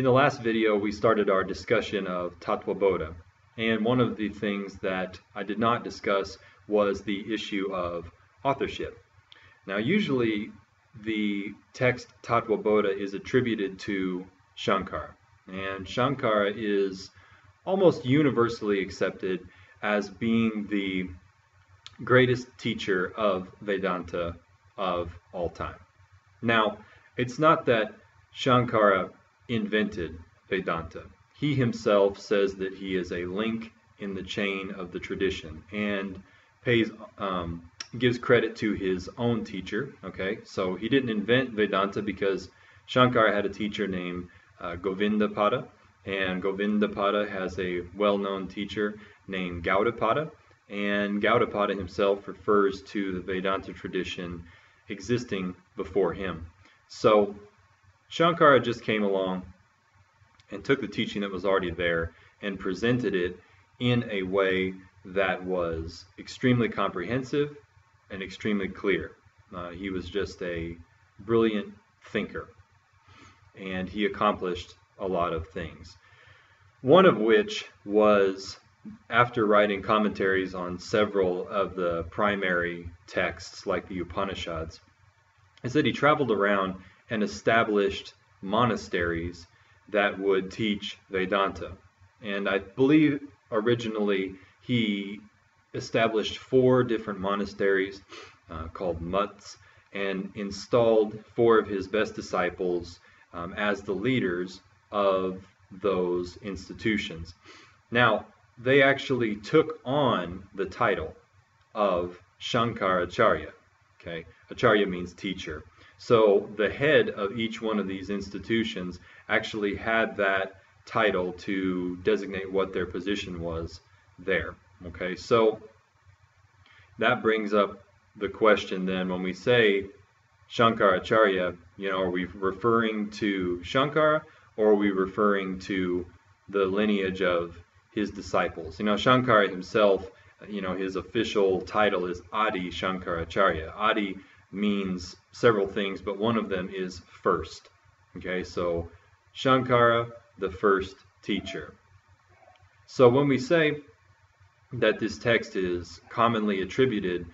In the last video, we started our discussion of Tattva Bodha, and one of the things that I did not discuss was the issue of authorship. Now, usually the text Tattva Bodha is attributed to Shankara, and Shankara is almost universally accepted as being the greatest teacher of Vedanta of all time. Now, it's not that Shankara invented Vedanta. He himself says that he is a link in the chain of the tradition and gives credit to his own teacher. Okay, so he didn't invent Vedanta because Shankara had a teacher named Govindapada, and Govindapada has a well-known teacher named Gaudapada, and Gaudapada himself refers to the Vedanta tradition existing before him. So Shankara just came along and took the teaching that was already there and presented it in a way that was extremely comprehensive and extremely clear. He was just a brilliant thinker, and he accomplished a lot of things. One of which was, after writing commentaries on several of the primary texts like the Upanishads, is that he traveled around and established monasteries that would teach Vedanta. And I believe originally he established 4 different monasteries called mutts, and installed 4 of his best disciples as the leaders of those institutions. Now, they actually took on the title of Shankar Acharya. Okay, Acharya means teacher. So the head of each one of these institutions actually had that title to designate what their position was there. Okay, so that brings up the question then, when we say Shankar Acharya, are we referring to Shankara, or are we referring to the lineage of his disciples? Shankara himself, his official title is Adi Shankar Acharya. Adi means several things, but one of them is first. Okay, so Shankara, the first teacher. So when we say that this text is commonly attributed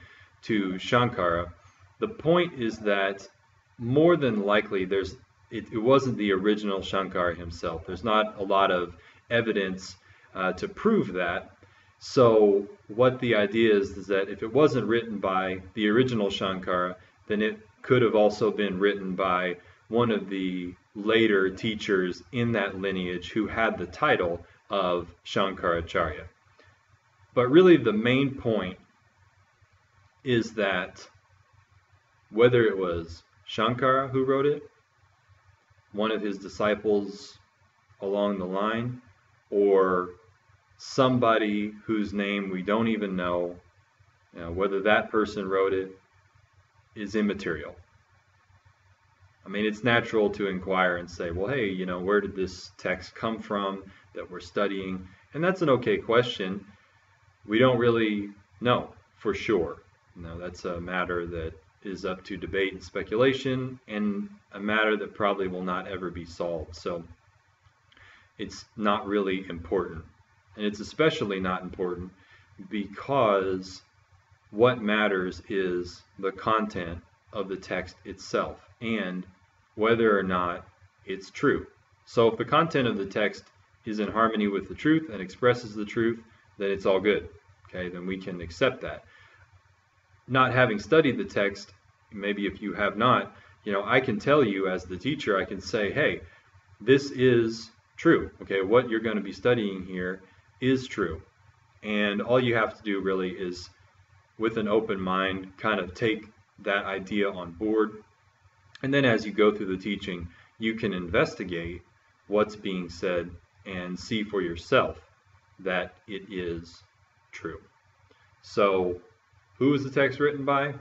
to Shankara, the point is that more than likely it wasn't the original Shankara himself. There's not a lot of evidence to prove that. So what the idea is that if it wasn't written by the original Shankara, then it could have also been written by one of the later teachers in that lineage who had the title of Shankar Acharya. But really the main point is that whether it was Shankara who wrote it, one of his disciples along the line, or somebody whose name we don't even know, whether that person wrote it, is immaterial. I mean, it's natural to inquire and say, well, hey, where did this text come from that we're studying? And that's an okay question. We don't really know for sure. That's a matter that is up to debate and speculation, and a matter that probably will not ever be solved. So it's not really important. And it's especially not important because what matters is the content of the text itself and whether or not it's true. So if the content of the text is in harmony with the truth and expresses the truth, then it's all good. Okay, then we can accept that. Not having studied the text, maybe if you have not, I can tell you as the teacher, I can say, hey, this is true. Okay, what you're going to be studying here is true. And all you have to do really is, with an open mind, kind of take that idea on board. And then as you go through the teaching, you can investigate what's being said and see for yourself that it is true. So who was the text written by?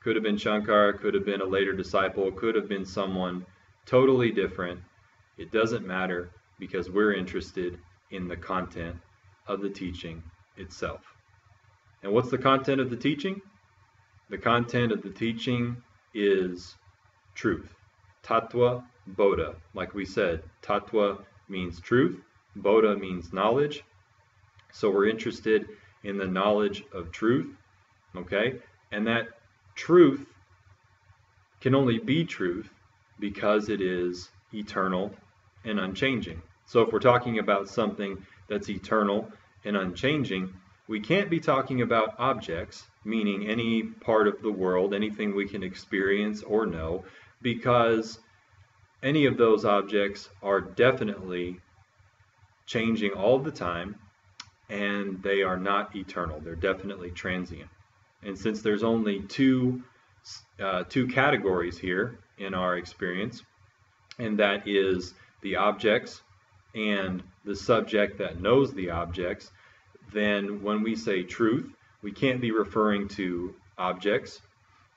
Could have been Shankara, could have been a later disciple, could have been someone totally different. It doesn't matter, because we're interested in the content of the teaching itself. And what's the content of the teaching? The content of the teaching is truth. Tattva Bodha. Like we said, Tattva means truth, Bodha means knowledge. So we're interested in the knowledge of truth, okay? And that truth can only be truth because it is eternal and unchanging. So if we're talking about something that's eternal and unchanging, we can't be talking about objects, meaning any part of the world, anything we can experience or know, because any of those objects are definitely changing all the time, and they are not eternal. They're definitely transient. And since there's only two categories here in our experience, and that is the objects and the subject that knows the objects, then when we say truth, we can't be referring to objects.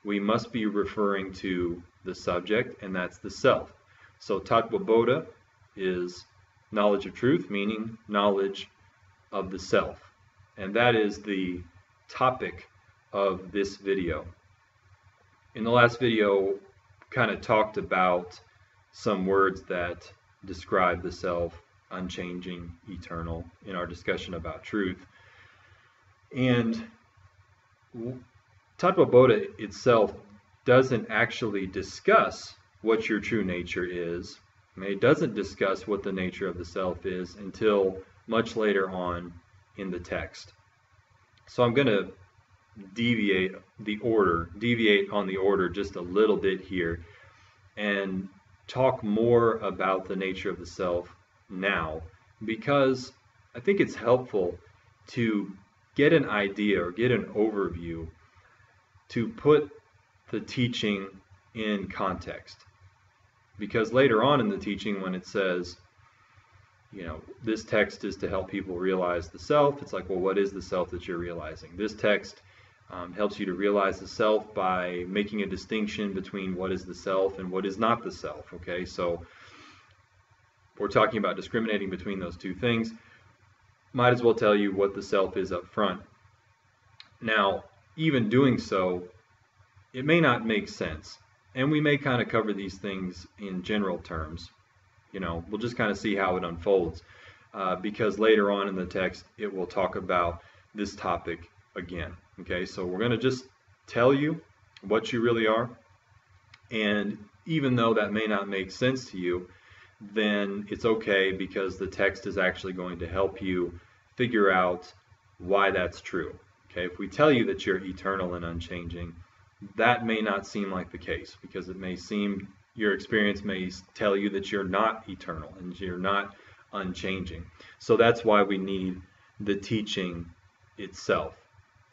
We must be referring to the subject, and that's the self. So Tattva Bodha is knowledge of truth, meaning knowledge of the self. And that is the topic of this video. In the last video, kind of talked about some words that describe the self, unchanging, eternal, in our discussion about truth. And Tattva Bodha itself doesn't actually discuss what your true nature is. It doesn't discuss what the nature of the self is until much later on in the text. So I'm going to deviate on the order just a little bit here and talk more about the nature of the self now, because I think it's helpful to get an idea or get an overview to put the teaching in context. Because later on in the teaching, when it says, this text is to help people realize the self, it's like, well, what is the self that you're realizing? This text helps you to realize the self by making a distinction between what is the self and what is not the self, okay? So we're talking about discriminating between those two things. Might as well tell you what the self is up front. Now, even doing so, it may not make sense. And we may kind of cover these things in general terms. We'll just kind of see how it unfolds. Because later on in the text, it will talk about this topic again. Okay, so we're going to just tell you what you really are. And even though that may not make sense to you, then it's okay, because the text is actually going to help you figure out why that's true. Okay, if we tell you that you're eternal and unchanging, that may not seem like the case, because it may seem, your experience may tell you that you're not eternal and you're not unchanging. So that's why we need the teaching itself.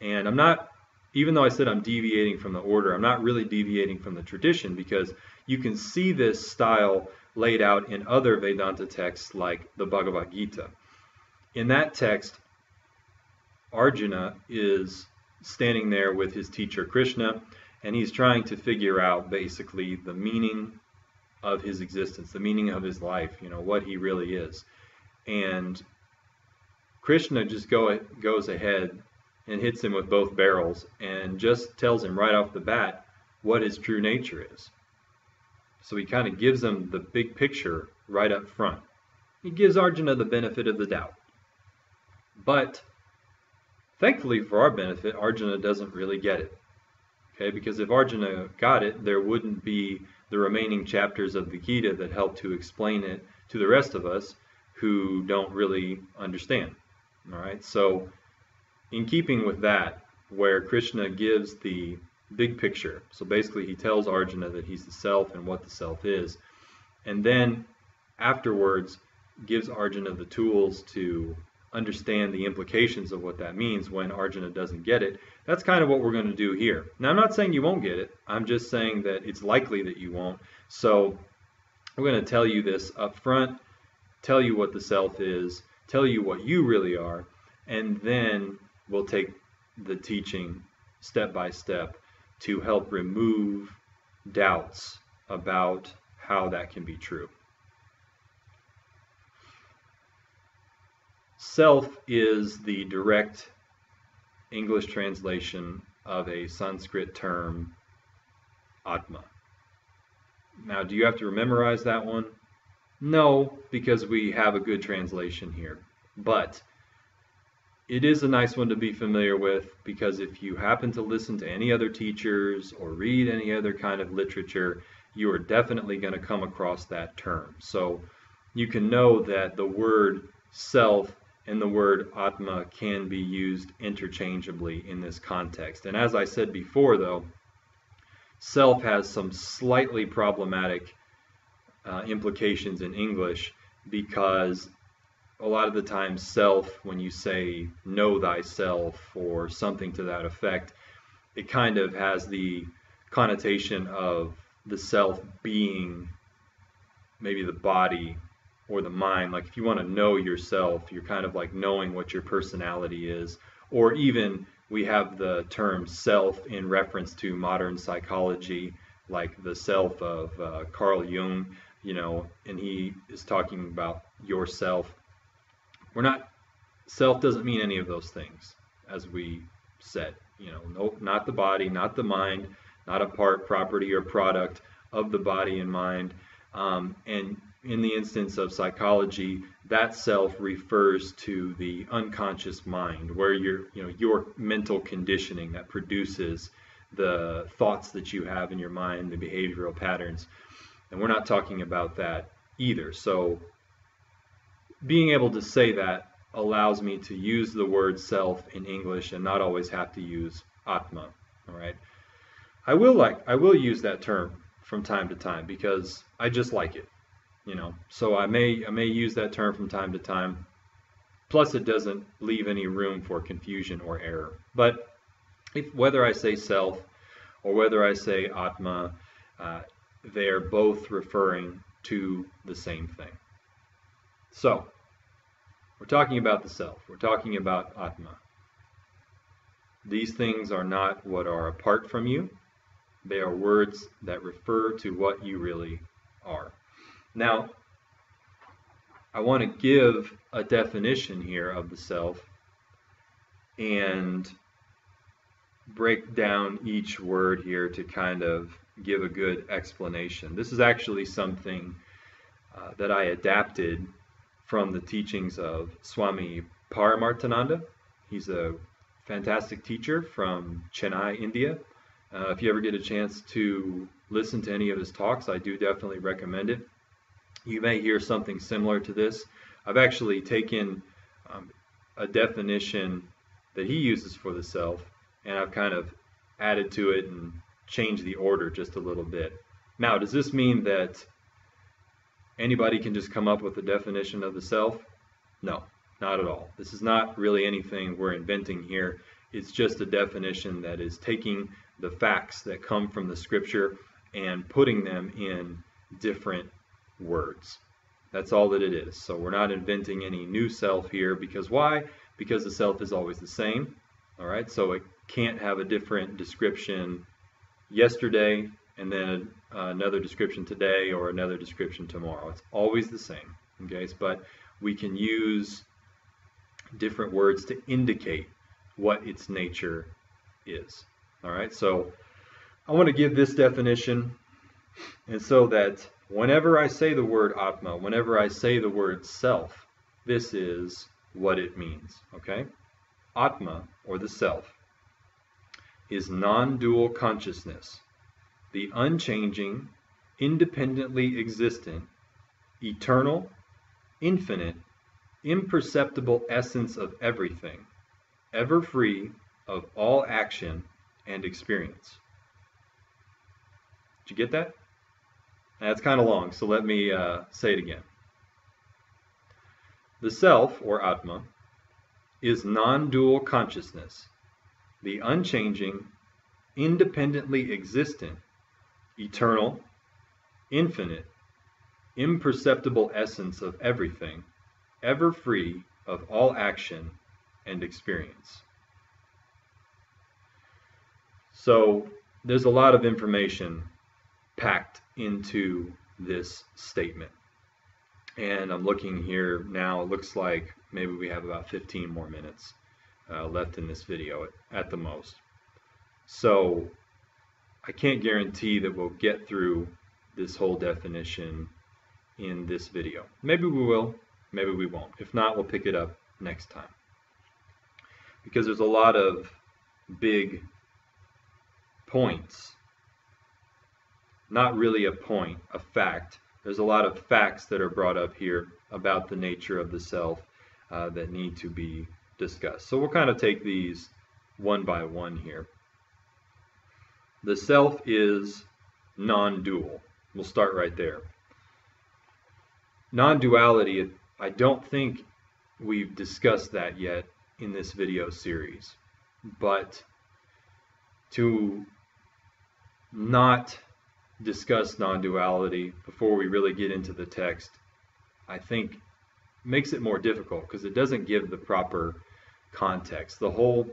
And I'm not, even though I said I'm deviating from the order, I'm not really deviating from the tradition, because you can see this style laid out in other Vedanta texts like the Bhagavad Gita. In that text, Arjuna is standing there with his teacher Krishna, and he's trying to figure out basically the meaning of his existence, the meaning of his life, what he really is. And Krishna just goes ahead and hits him with both barrels and just tells him right off the bat what his true nature is. So he kind of gives him the big picture right up front. He gives Arjuna the benefit of the doubt. But thankfully for our benefit, Arjuna doesn't really get it. Okay, because if Arjuna got it, there wouldn't be the remaining chapters of the Gita that help to explain it to the rest of us who don't really understand. All right, so in keeping with that, where Krishna gives the big picture, so basically he tells Arjuna that he's the self and what the self is, and then afterwards gives Arjuna the tools to understand the implications of what that means when Arjuna doesn't get it. That's kind of what we're going to do here. Now, I'm not saying you won't get it. I'm just saying that it's likely that you won't. So we're going to tell you this up front, tell you what the self is, tell you what you really are, and then we'll take the teaching step by step to help remove doubts about how that can be true. Self is the direct English translation of a Sanskrit term, Atma. Now, do you have to memorize that one? No, because we have a good translation here. But it is a nice one to be familiar with, because if you happen to listen to any other teachers or read any other kind of literature, you are definitely going to come across that term. So you can know that the word self and the word Atma can be used interchangeably in this context. And as I said before, though, self has some slightly problematic implications in English, because a lot of the time self, when you say know thyself or something to that effect, it kind of has the connotation of the self being maybe the body or the mind. Like if you want to know yourself, you're kind of like knowing what your personality is. Or even we have the term self in reference to modern psychology, like the self of Carl Jung, and he is talking about yourself. We're not, self doesn't mean any of those things, as we said. No, not the body, not the mind, not a part, property, or product of the body and mind. And in the instance of psychology, that self refers to the unconscious mind, where your mental conditioning that produces the thoughts that you have in your mind, the behavioral patterns. And we're not talking about that either. So being able to say that allows me to use the word self in English and not always have to use Atma. All right. I will use that term from time to time because I just like it. So I may use that term from time to time. Plus, it doesn't leave any room for confusion or error. But whether I say self or whether I say Atma, they are both referring to the same thing. So, we're talking about the self. We're talking about Atma. These things are not what are apart from you. They are words that refer to what you really are. Now, I want to give a definition here of the self and break down each word here to kind of give a good explanation. This is actually something that I adapted from the teachings of Swami Paramarthananda. He's a fantastic teacher from Chennai, India. If you ever get a chance to listen to any of his talks, I do definitely recommend it. You may hear something similar to this. I've actually taken a definition that he uses for the self, and I've kind of added to it and changed the order just a little bit. Now, does this mean that anybody can just come up with a definition of the self? No, not at all. This is not really anything we're inventing here. It's just a definition that is taking the facts that come from the scripture and putting them in different words. That's all that it is. So we're not inventing any new self here, because why? Because the self is always the same. All right, so it can't have a different description yesterday and then another description today or another description tomorrow. It's always the same. Okay, but we can use different words to indicate what its nature is. All right, so I want to give this definition, and so that whenever I say the word Atma, whenever I say the word self, this is what it means. Okay, Atma, or the self, is non-dual consciousness, the unchanging, independently existent, eternal, infinite, imperceptible essence of everything, ever free of all action and experience. Did you get that? That's kind of long, so let me say it again. The self, or Atma, is non-dual consciousness, the unchanging, independently existent, eternal, infinite, imperceptible essence of everything, ever free of all action and experience. So there's a lot of information packed into this statement. And I'm looking here now, it looks like maybe we have about 15 more minutes left in this video at the most. So I can't guarantee that we'll get through this whole definition in this video. Maybe we will, maybe we won't. If not, we'll pick it up next time. Because there's a lot of big points. Not really a point, a fact. There's a lot of facts that are brought up here about the nature of the self that need to be discussed. So we'll kind of take these one by one here. The self is non-dual. We'll start right there. Non-duality, I don't think we've discussed that yet in this video series, but to not discuss non-duality before we really get into the text, I think makes it more difficult because it doesn't give the proper context. The whole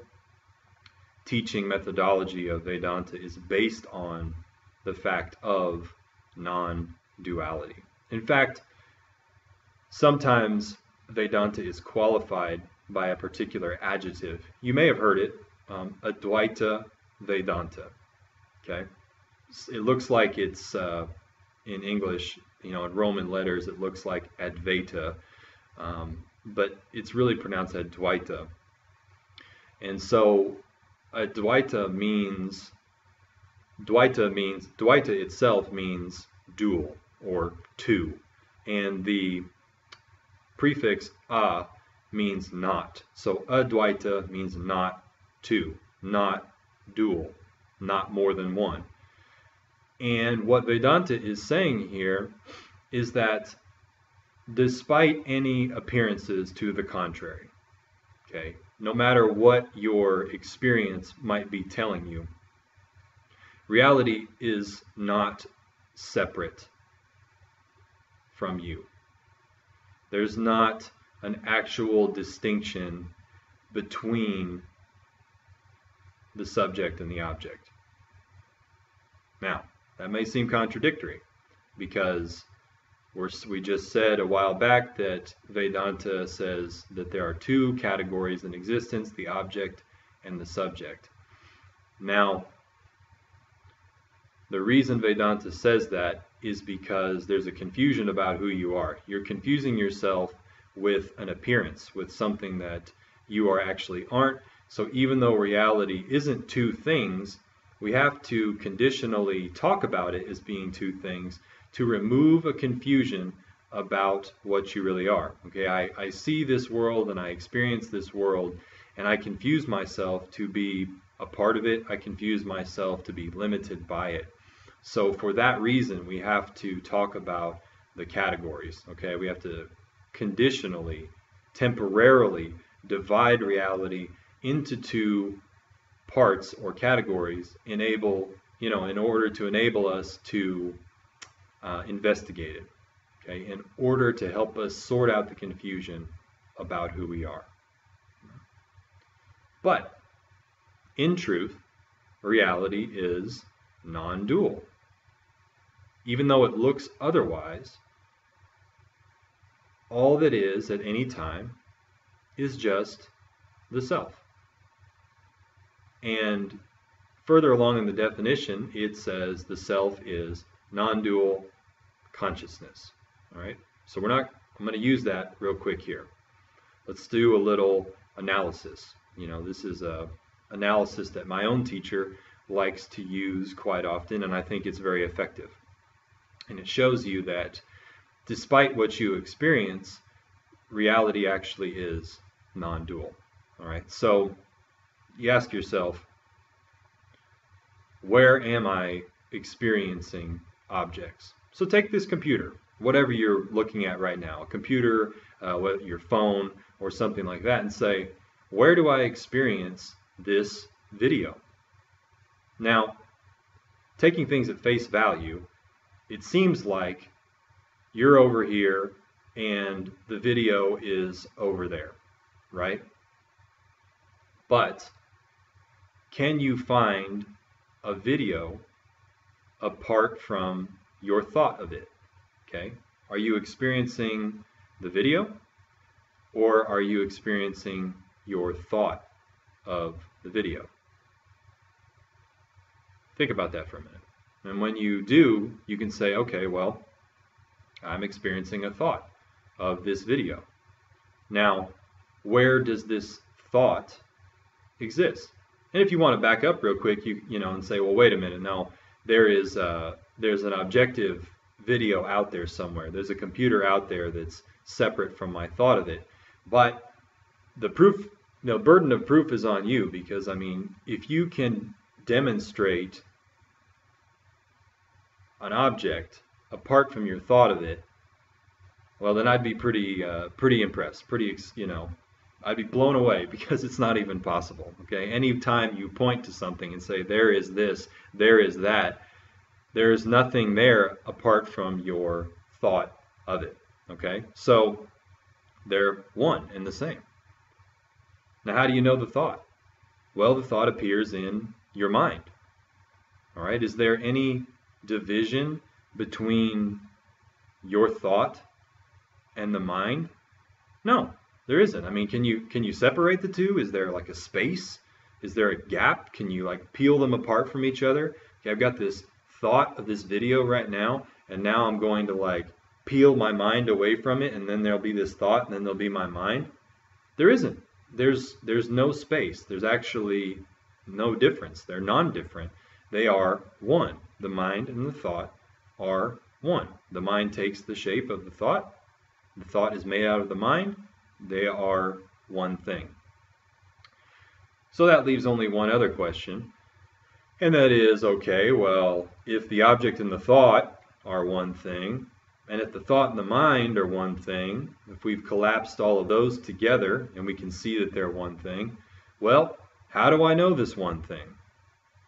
teaching methodology of Vedanta is based on the fact of non-duality. In fact, sometimes Vedanta is qualified by a particular adjective. You may have heard it, Advaita Vedanta. Okay, it looks like it's in English, in Roman letters, it looks like Advaita, but it's really pronounced Advaita. And so Advaita itself means dual or two, and the prefix a means not. So Advaita means not two, not dual, not more than one. And what Vedanta is saying here is that despite any appearances to the contrary, okay, no matter what your experience might be telling you, reality is not separate from you. There's not an actual distinction between the subject and the object. Now, that may seem contradictory because we just said a while back that Vedanta says that there are two categories in existence, the object and the subject. Now, the reason Vedanta says that is because there's a confusion about who you are. You're confusing yourself with an appearance, with something that you actually aren't. So even though reality isn't two things, we have to conditionally talk about it as being two things to remove a confusion about what you really are. Okay, I see this world and I experience this world, and I confuse myself to be a part of it. I confuse myself to be limited by it. So for that reason, we have to talk about the categories. Okay, we have to conditionally, temporarily divide reality into two parts or categories, in order to enable us to investigate it, okay, in order to help us sort out the confusion about who we are. But in truth, reality is non-dual. Even though it looks otherwise, all that is at any time is just the self. And further along in the definition, it says the self is non-dual consciousness. All right, so I'm going to use that real quick here. Let's do a little analysis. This is a analysis that my own teacher likes to use quite often, and I think it's very effective. And it shows you that despite what you experience, reality actually is non-dual. All right, so you ask yourself, where am I experiencing objects? So take this computer, whatever you're looking at right now, a computer, your phone, or something like that, and say, where do I experience this video? Now, taking things at face value, it seems like you're over here and the video is over there, right? But can you find a video apart from your thought of it? Okay, are you experiencing the video, or are you experiencing your thought of the video? Think about that for a minute. And when you do, you can say, okay, well, I'm experiencing a thought of this video. Now, where does this thought exist? And if you want to back up real quick, you know, and say, well, wait a minute, no, there's an objective video out there somewhere. There's a computer out there that's separate from my thought of it. But the proof, the burden of proof is on you, because I mean, if you can demonstrate an object apart from your thought of it, well, then I'd be pretty impressed, you know, I'd be blown away, because it's not even possible. Okay, anytime you point to something and say there is this, there is that, there is nothing there apart from your thought of it. Okay, so they're one and the same. Now, how do you know the thought? Well, the thought appears in your mind. All right, is there any division between your thought and the mind? No, there isn't. I mean, can you separate the two? Is there like a space? Is there a gap? Can you like peel them apart from each other? Okay, I've got this thought of this video right now, and now I'm going to like peel my mind away from it, and then there'll be this thought, and then there'll be my mind. There isn't. There's no space. There's actually no difference. They're non-different. They are one. The mind and the thought are one. The mind takes the shape of the thought. The thought is made out of the mind. They are one thing. So that leaves only one other question, and that is, okay, well, if the object and the thought are one thing, and if the thought and the mind are one thing, if we've collapsed all of those together and we can see that they're one thing, well, how do I know this one thing?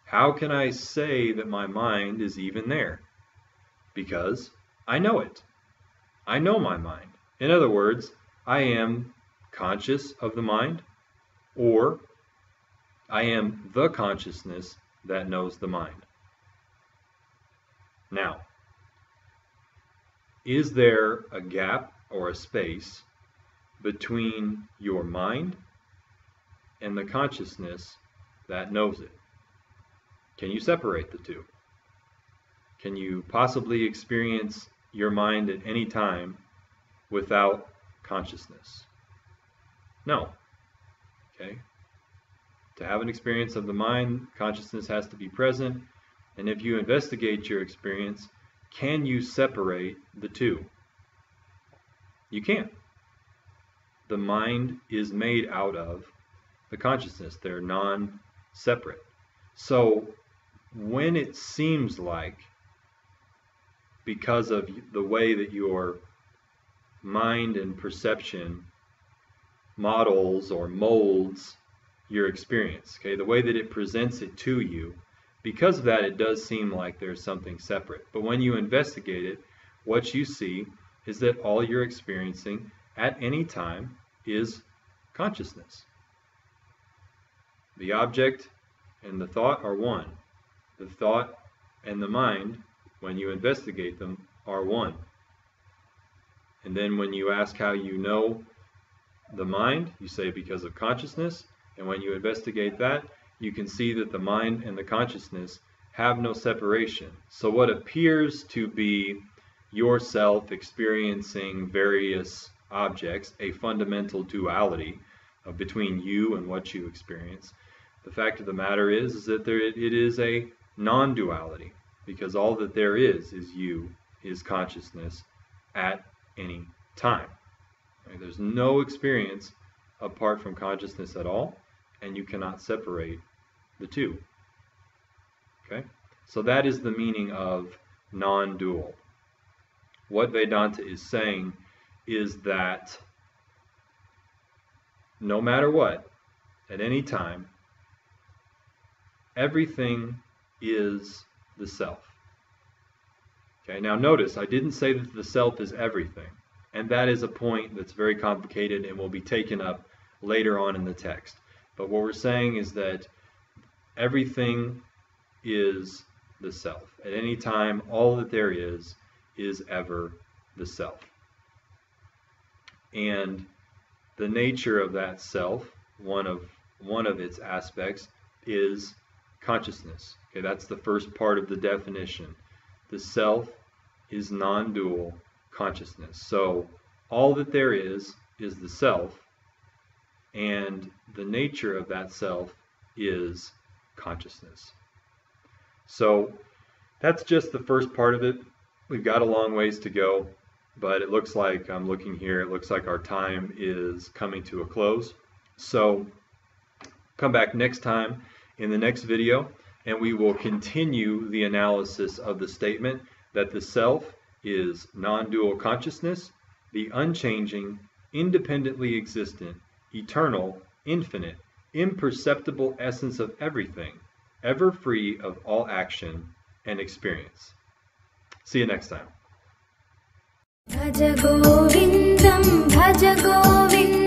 How can I say that my mind is even there? Because I know it. I know my mind. In other words, I am conscious of the mind, or I am the consciousness that knows the mind. Now, is there a gap or a space between your mind and the consciousness that knows it? Can you separate the two? Can you possibly experience your mind at any time without consciousness? No. Okay? To have an experience of the mind, consciousness has to be present. And if you investigate your experience, can you separate the two? You can't. The mind is made out of the consciousness. They're non-separate. So when it seems like, because of the way that your mind and perception models or molds your experience, okay, the way that it presents it to you, because of that, it does seem like there's something separate. But when you investigate it, what you see is that all you're experiencing at any time is consciousness. The object and the thought are one. The thought and the mind, when you investigate them, are one. And then when you ask how you know the mind, you say because of consciousness. And when you investigate that, you can see that the mind and the consciousness have no separation. So what appears to be yourself experiencing various objects, a fundamental duality between you and what you experience, the fact of the matter is that it is a non-duality, because all that there is you, is consciousness at any time. Right? There's no experience apart from consciousness at all, and you cannot separate the two. Okay? So that is the meaning of non-dual. What Vedanta is saying is that no matter what, at any time, everything is the self. Okay, now notice, I didn't say that the self is everything. And that is a point that's very complicated and will be taken up later on in the text. But what we're saying is that everything is the self. At any time, all that there is ever the self. And the nature of that self, one of its aspects, is consciousness. Okay, that's the first part of the definition. The self is non-dual consciousness. So all that there is the self, and the nature of that self is consciousness. So that's just the first part of it. We've got a long ways to go, but it looks like, I'm looking here, it looks like our time is coming to a close. So come back next time in the next video, and we will continue the analysis of the statement that the self is non-dual consciousness, the unchanging, independently existent, eternal, infinite, imperceptible essence of everything, ever free of all action and experience. See you next time. Bhaja Govindam, Bhaja Govindam.